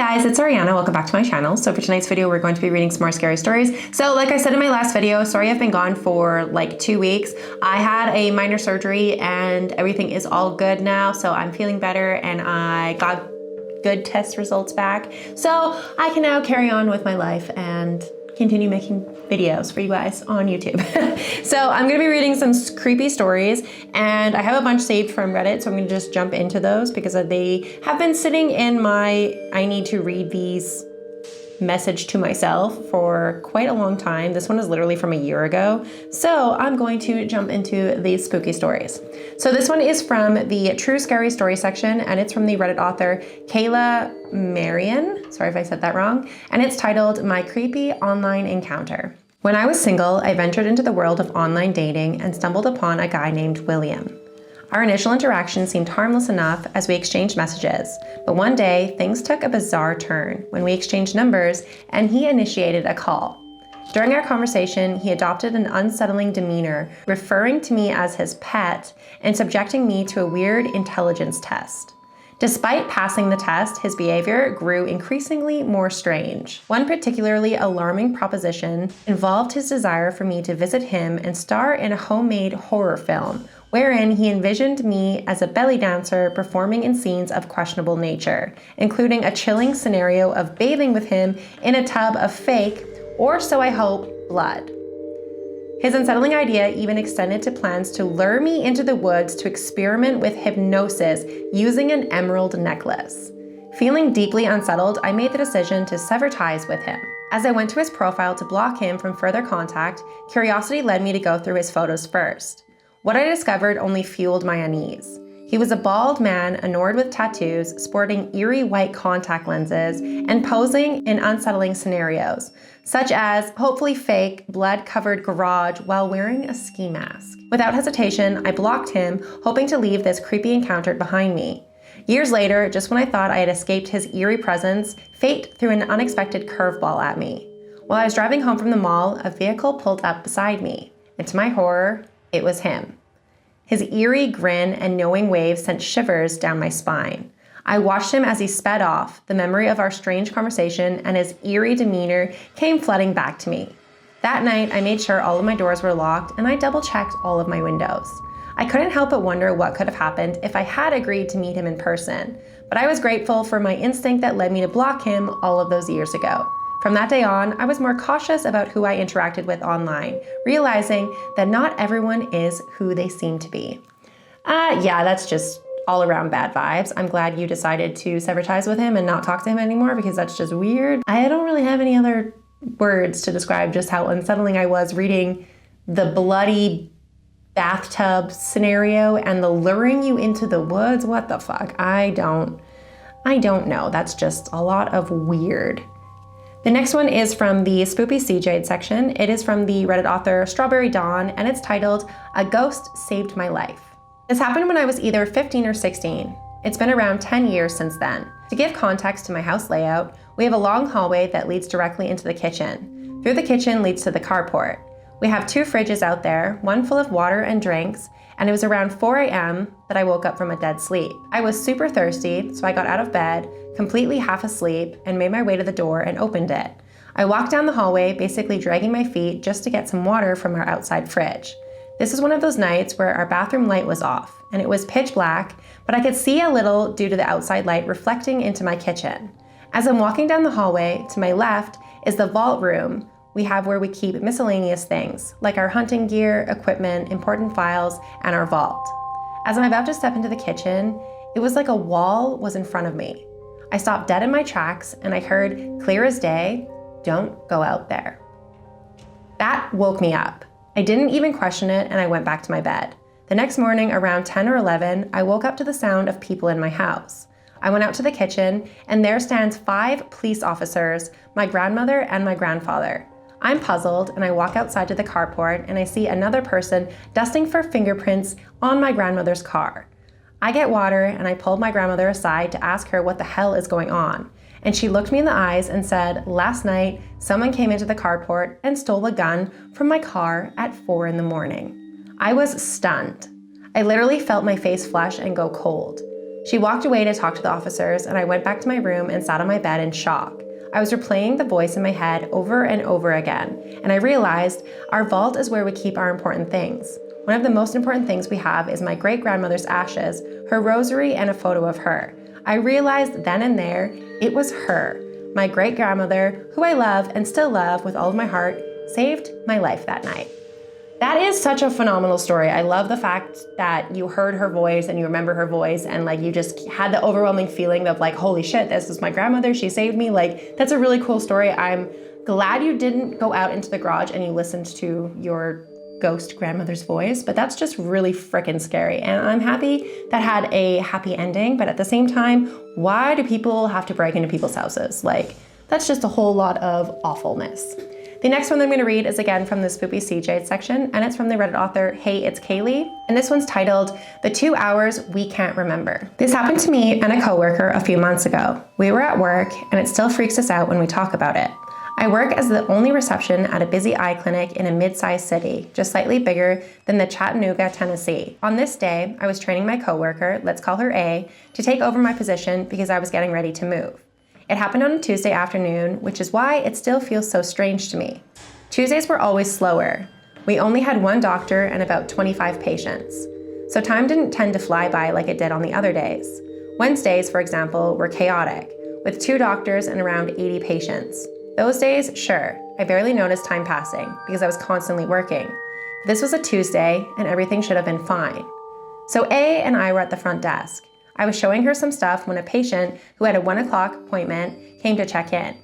guys, it's Ariana. Welcome back to my channel. So for tonight's video, we're going to be reading some more scary stories. So like I said in my last video, sorry I've been gone for like 2 weeks. I had a minor surgery and everything is all good now. So I'm feeling better and I got good test results back. So I can now carry on with my life and continue making videos for you guys on YouTube. So I'm gonna be reading some creepy stories and I have a bunch saved from Reddit, so I'm gonna just jump into those because they have been sitting in my I need to read these message to myself for quite a long time. This one is literally from a year ago. So I'm going to jump into these spooky stories. So this one is from the True Scary Story section and it's from the Reddit author Kayla Marion. Sorry if I said that wrong. And it's titled My Creepy Online Encounter. When I was single, I ventured into the world of online dating and stumbled upon a guy named William. Our initial interaction seemed harmless enough as we exchanged messages, but one day things took a bizarre turn when we exchanged numbers and he initiated a call. During our conversation, he adopted an unsettling demeanor, referring to me as his pet and subjecting me to a weird intelligence test. Despite passing the test, his behavior grew increasingly more strange. One particularly alarming proposition involved his desire for me to visit him and star in a homemade horror film, wherein he envisioned me as a belly dancer performing in scenes of questionable nature, including a chilling scenario of bathing with him in a tub of fake, or so I hope, blood. His unsettling idea even extended to plans to lure me into the woods to experiment with hypnosis using an emerald necklace. Feeling deeply unsettled, I made the decision to sever ties with him. As I went to his profile to block him from further contact, curiosity led me to go through his photos first. What I discovered only fueled my unease. He was a bald man, anored with tattoos, sporting eerie white contact lenses, and posing in unsettling scenarios, such as hopefully fake, blood-covered garage while wearing a ski mask. Without hesitation, I blocked him, hoping to leave this creepy encounter behind me. Years later, just when I thought I had escaped his eerie presence, fate threw an unexpected curveball at me. While I was driving home from the mall, a vehicle pulled up beside me, and to my horror, it was him. His eerie grin and knowing wave sent shivers down my spine. I watched him as he sped off. The memory of our strange conversation and his eerie demeanor came flooding back to me. That night, I made sure all of my doors were locked and I double-checked all of my windows. I couldn't help but wonder what could have happened if I had agreed to meet him in person, but I was grateful for my instinct that led me to block him all of those years ago. From that day on, I was more cautious about who I interacted with online, realizing that not everyone is who they seem to be. Yeah, that's just all around bad vibes. I'm glad you decided to sever ties with him and not talk to him anymore because that's just weird. I don't really have any other words to describe just how unsettling I was reading the bloody bathtub scenario and the luring you into the woods. What the fuck? I don't know. That's just a lot of weird. The next one is from the Spoopy Cjades section. It is from the Reddit author Strawberry Dawn, and it's titled, A Ghost Saved My Life. This happened when I was either 15 or 16. It's been around 10 years since then. To give context to my house layout, we have a long hallway that leads directly into the kitchen. Through the kitchen leads to the carport. We have 2 fridges out there, one full of water and drinks, and it was around 4 a.m. that I woke up from a dead sleep. I was super thirsty, so I got out of bed, completely half asleep, and made my way to the door and opened it. I walked down the hallway, basically dragging my feet just to get some water from our outside fridge. This was one of those nights where our bathroom light was off, and it was pitch black, but I could see a little due to the outside light reflecting into my kitchen. As I'm walking down the hallway, to my left is the vault room we have where we keep miscellaneous things, like our hunting gear, equipment, important files, and our vault. As I'm about to step into the kitchen, it was like a wall was in front of me. I stopped dead in my tracks and I heard, clear as day, "Don't go out there." That woke me up. I didn't even question it and I went back to my bed. The next morning, around 10 or 11, I woke up to the sound of people in my house. I went out to the kitchen and there stands 5 police officers, my grandmother and my grandfather. I'm puzzled and I walk outside to the carport and I see another person dusting for fingerprints on my grandmother's car. I get water and I pulled my grandmother aside to ask her what the hell is going on. And she looked me in the eyes and said, "Last night, someone came into the carport and stole a gun from my car at 4 in the morning." I was stunned. I literally felt my face flush and go cold. She walked away to talk to the officers, and I went back to my room and sat on my bed in shock. I was replaying the voice in my head over and over again, and I realized our vault is where we keep our important things. One of the most important things we have is my great-grandmother's ashes, her rosary, and a photo of her. I realized then and there it was her. My great-grandmother, who I love and still love with all of my heart, saved my life that night. That is such a phenomenal story. I love the fact that you heard her voice and you remember her voice and like you just had the overwhelming feeling of like, holy shit, this is my grandmother, she saved me. Like, that's a really cool story. I'm glad you didn't go out into the garage and you listened to your ghost grandmother's voice, but that's just really freaking scary. And I'm happy that had a happy ending, but at the same time, why do people have to break into people's houses? Like, that's just a whole lot of awfulness. The next one that I'm going to read is again from the Spoopy Cjades section, and it's from the Reddit author, Hey, It's Kaylee, and this one's titled, The 2 Hours We Can't Remember. This happened to me and a coworker a few months ago. We were at work, and it still freaks us out when we talk about it. I work as the only reception at a busy eye clinic in a mid-sized city, just slightly bigger than the Chattanooga, Tennessee. On this day, I was training my coworker, let's call her A, to take over my position because I was getting ready to move. It happened on a Tuesday afternoon, which is why it still feels so strange to me. Tuesdays were always slower. We only had one doctor and about 25 patients. So time didn't tend to fly by like it did on the other days. Wednesdays, for example, were chaotic, with 2 doctors and around 80 patients. Those days, sure, I barely noticed time passing because I was constantly working. This was a Tuesday and everything should have been fine. So A and I were at the front desk. I was showing her some stuff when a patient who had a 1 o'clock appointment came to check in.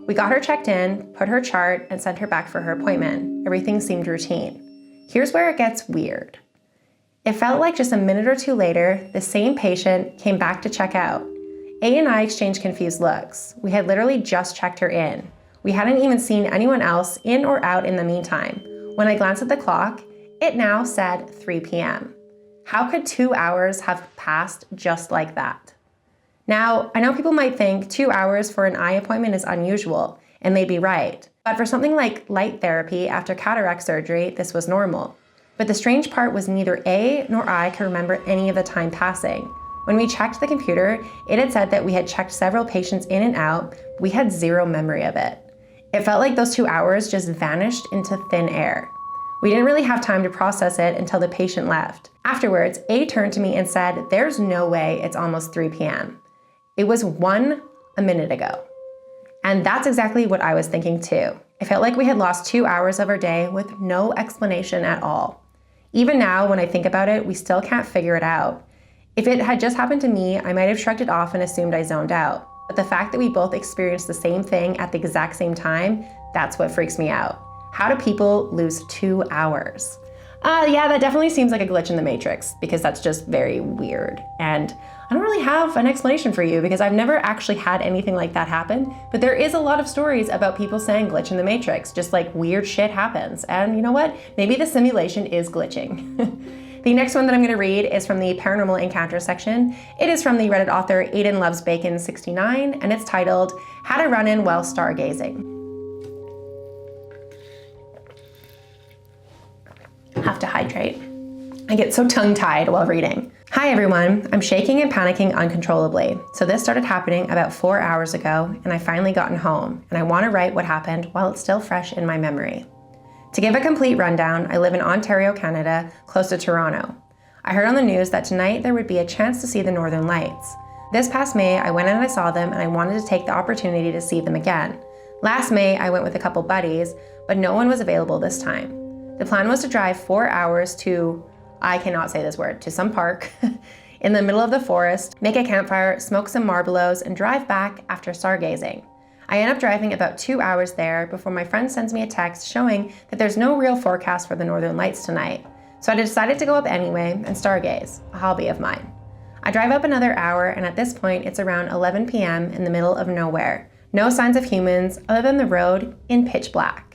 We got her checked in, put her chart, and sent her back for her appointment. Everything seemed routine. Here's where it gets weird. It felt like just a minute or two later, the same patient came back to check out. A and I exchanged confused looks. We had literally just checked her in. We hadn't even seen anyone else in or out in the meantime. When I glanced at the clock, it now said 3 p.m. How could 2 hours have passed just like that? Now, I know people might think 2 hours for an eye appointment is unusual, and they'd be right. But for something like light therapy after cataract surgery, this was normal. But the strange part was neither A nor I could remember any of the time passing. When we checked the computer, it had said that we had checked several patients in and out. We had zero memory of it. It felt like those 2 hours just vanished into thin air. We didn't really have time to process it until the patient left. Afterwards, A turned to me and said, there's no way it's almost 3 p.m. It was a minute ago. And that's exactly what I was thinking too. It felt like we had lost 2 hours of our day with no explanation at all. Even now, when I think about it, we still can't figure it out. If it had just happened to me, I might have shrugged it off and assumed I zoned out. But the fact that we both experienced the same thing at the exact same time, that's what freaks me out. How do people lose 2 hours? Yeah, that definitely seems like a glitch in the Matrix because that's just very weird. And I don't really have an explanation for you because I've never actually had anything like that happen, but there is a lot of stories about people saying glitch in the Matrix, just like weird shit happens. And you know what? Maybe the simulation is glitching. The next one that I'm going to read is from the Paranormal Encounter section. It is from the Reddit author Aiden Loves Bacon 69, and it's titled, How to Run In While Stargazing. Have to hydrate. I get so tongue-tied while reading. Hi everyone, I'm shaking and panicking uncontrollably. So this started happening about 4 hours ago, and I finally gotten home, and I want to write what happened while it's still fresh in my memory. To give a complete rundown, I live in Ontario, Canada, close to Toronto. I heard on the news that tonight there would be a chance to see the Northern Lights. This past May, I went and I saw them, and I wanted to take the opportunity to see them again. Last May, I went with a couple buddies, but no one was available this time. The plan was to drive 4 hours to, I cannot say this word, to some park in the middle of the forest, make a campfire, smoke some Marlboros, and drive back after stargazing. I end up driving about 2 hours there before my friend sends me a text showing that there's no real forecast for the Northern Lights tonight. So I decided to go up anyway and stargaze, a hobby of mine. I drive up another hour, and at this point it's around 11 p.m. in the middle of nowhere. No signs of humans other than the road in pitch black.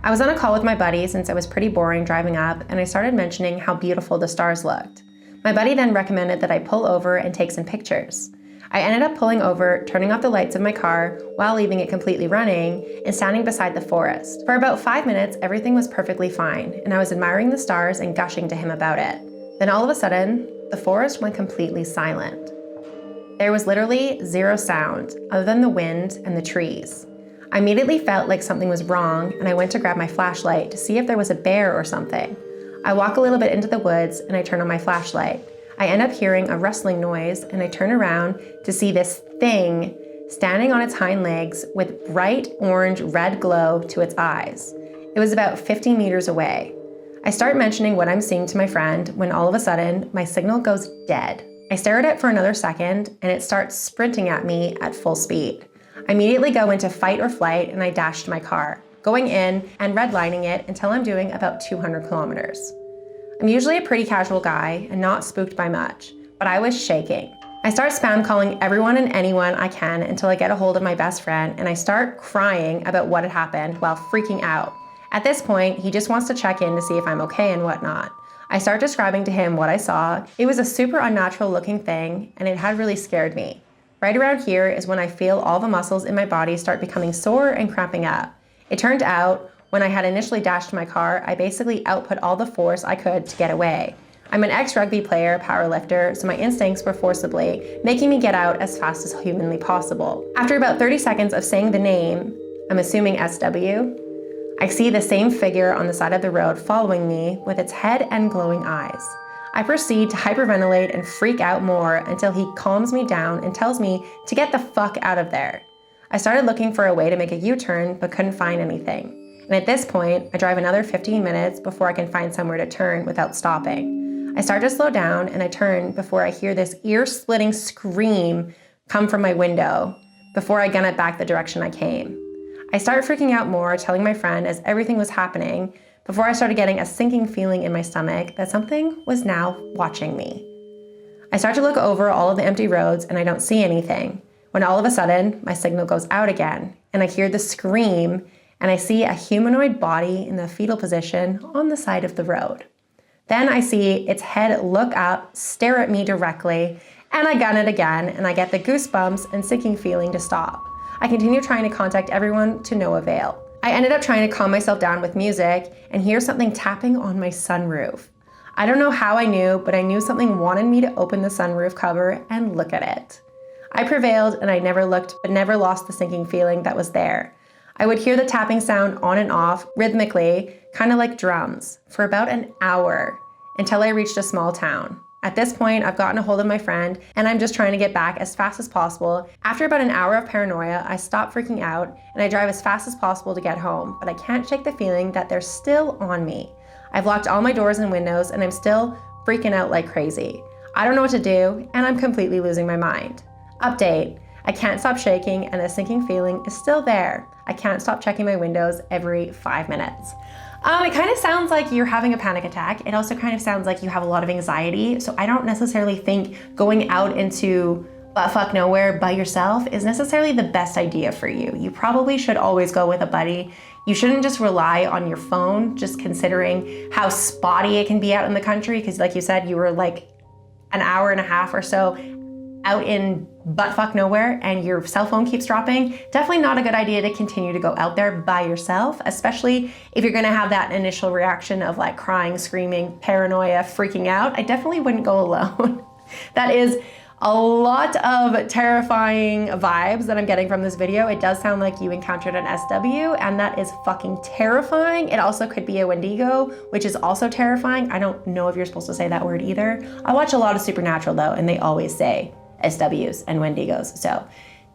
I was on a call with my buddy since it was pretty boring driving up, and I started mentioning how beautiful the stars looked. My buddy then recommended that I pull over and take some pictures. I ended up pulling over, turning off the lights of my car while leaving it completely running, and standing beside the forest. For about 5 minutes, everything was perfectly fine, and I was admiring the stars and gushing to him about it. Then all of a sudden, the forest went completely silent. There was literally zero sound other than the wind and the trees. I immediately felt like something was wrong, and I went to grab my flashlight to see if there was a bear or something. I walk a little bit into the woods and I turn on my flashlight. I end up hearing a rustling noise, and I turn around to see this thing standing on its hind legs with bright orange red glow to its eyes. It was about 50 meters away. I start mentioning what I'm seeing to my friend when all of a sudden my signal goes dead. I stare at it for another second and it starts sprinting at me at full speed. I immediately go into fight or flight and I dash to my car, going in and redlining it until I'm doing about 200 kilometers. I'm usually a pretty casual guy and not spooked by much, but I was shaking. I start spam calling everyone and anyone I can until I get a hold of my best friend, and I start crying about what had happened while freaking out. At this point, he just wants to check in to see if I'm okay and whatnot. I start describing to him what I saw. It was a super unnatural looking thing, and it had really scared me. Right around here is when I feel all the muscles in my body start becoming sore and cramping up. It turned out, when I had initially dashed to my car, I basically output all the force I could to get away. I'm an ex-rugby player, powerlifter, so my instincts were forcibly making me get out as fast as humanly possible. After about 30 seconds of saying the name, I'm assuming SW, I see the same figure on the side of the road following me with its head and glowing eyes. I proceed to hyperventilate and freak out more until he calms me down and tells me to get the fuck out of there. I started looking for a way to make a U-turn but couldn't find anything. And at this point, I drive another 15 minutes before I can find somewhere to turn without stopping. I start to slow down and I turn before I hear this ear-splitting scream come from my window before I gun it back the direction I came. I start freaking out more, telling my friend as everything was happening before I started getting a sinking feeling in my stomach that something was now watching me. I start to look over all of the empty roads and I don't see anything, when all of a sudden my signal goes out again and I hear the scream and I see a humanoid body in the fetal position on the side of the road. Then I see its head look up, stare at me directly, and I gun it again, and I get the goosebumps and sinking feeling to stop. I continue trying to contact everyone to no avail. I ended up trying to calm myself down with music and hear something tapping on my sunroof. I don't know how I knew, but I knew something wanted me to open the sunroof cover and look at it. I prevailed and I never looked, but never lost the sinking feeling that was there. I would hear the tapping sound on and off, rhythmically, kind of like drums, for about an hour, until I reached a small town. At this point, I've gotten a hold of my friend, and I'm just trying to get back as fast as possible. After about an hour of paranoia, I stop freaking out, and I drive as fast as possible to get home, but I can't shake the feeling that they're still on me. I've locked all my doors and windows, and I'm still freaking out like crazy. I don't know what to do, and I'm completely losing my mind. Update. I can't stop shaking and the sinking feeling is still there. I can't stop checking my windows every 5 minutes. It kind of sounds like you're having a panic attack. It also kind of sounds like you have a lot of anxiety. So I don't necessarily think going out into buttfuck nowhere by yourself is necessarily the best idea for you. You probably should always go with a buddy. You shouldn't just rely on your phone, just considering how spotty it can be out in the country. Because like you said, you were like an hour and a half or so out in buttfuck nowhere and your cell phone keeps dropping. Definitely not a good idea to continue to go out there by yourself, especially if you're gonna have that initial reaction of like crying, screaming, paranoia, freaking out. I definitely wouldn't go alone. That is a lot of terrifying vibes that I'm getting from this video. It does sound like you encountered an SW, and that is fucking terrifying. It also could be a Wendigo, which is also terrifying. I don't know if you're supposed to say that word either. I watch a lot of Supernatural though, and they always say SWs and Wendigos. So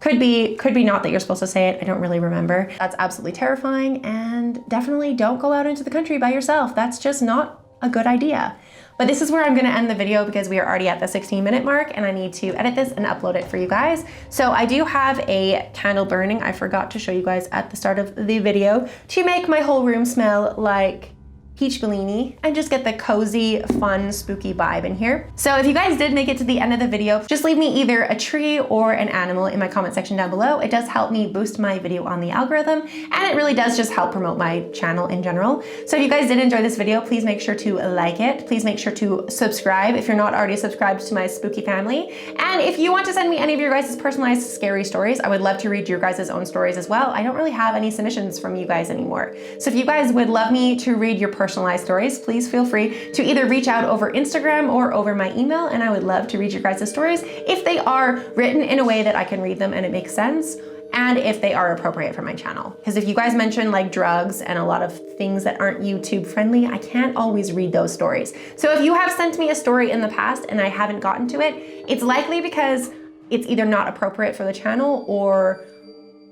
could be not that you're supposed to say it. I don't really remember. That's absolutely terrifying, and definitely don't go out into the country by yourself. That's just not a good idea. But this is where I'm gonna end the video because we are already at the 16-minute mark and I need to edit this and upload it for you guys. So I do have a candle burning. I forgot to show you guys at the start of the video to make my whole room smell like peach Bellini and just get the cozy, fun, spooky vibe in here. So if you guys did make it to the end of the video, just leave me either a tree or an animal in my comment section down below. It does help me boost my video on the algorithm, and it really does just help promote my channel in general. So if you guys did enjoy this video, please make sure to like it. Please make sure to subscribe if you're not already subscribed to my spooky family. And if you want to send me any of your guys' personalized scary stories, I would love to read your guys' own stories as well. I don't really have any submissions from you guys anymore. So if you guys would love me to read your personal personalized stories, please feel free to either reach out over Instagram or over my email, and I would love to read your guys' stories if they are written in a way that I can read them and it makes sense, and if they are appropriate for my channel. Because if you guys mention like drugs and a lot of things that aren't YouTube friendly, I can't always read those stories. So if you have sent me a story in the past and I haven't gotten to it, it's likely because it's either not appropriate for the channel, or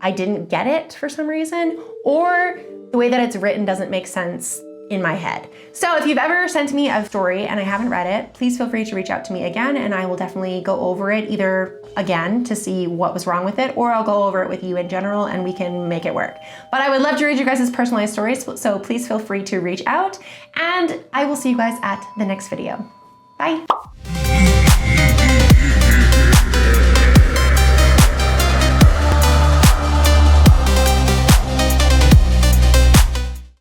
I didn't get it for some reason, or the way that it's written doesn't make sense in my head. So if you've ever sent me a story and I haven't read it, please feel free to reach out to me again, and I will definitely go over it either again to see what was wrong with it, or I'll go over it with you in general and we can make it work. But I would love to read you guys' personalized stories, so please feel free to reach out, and I will see you guys at the next video. Bye.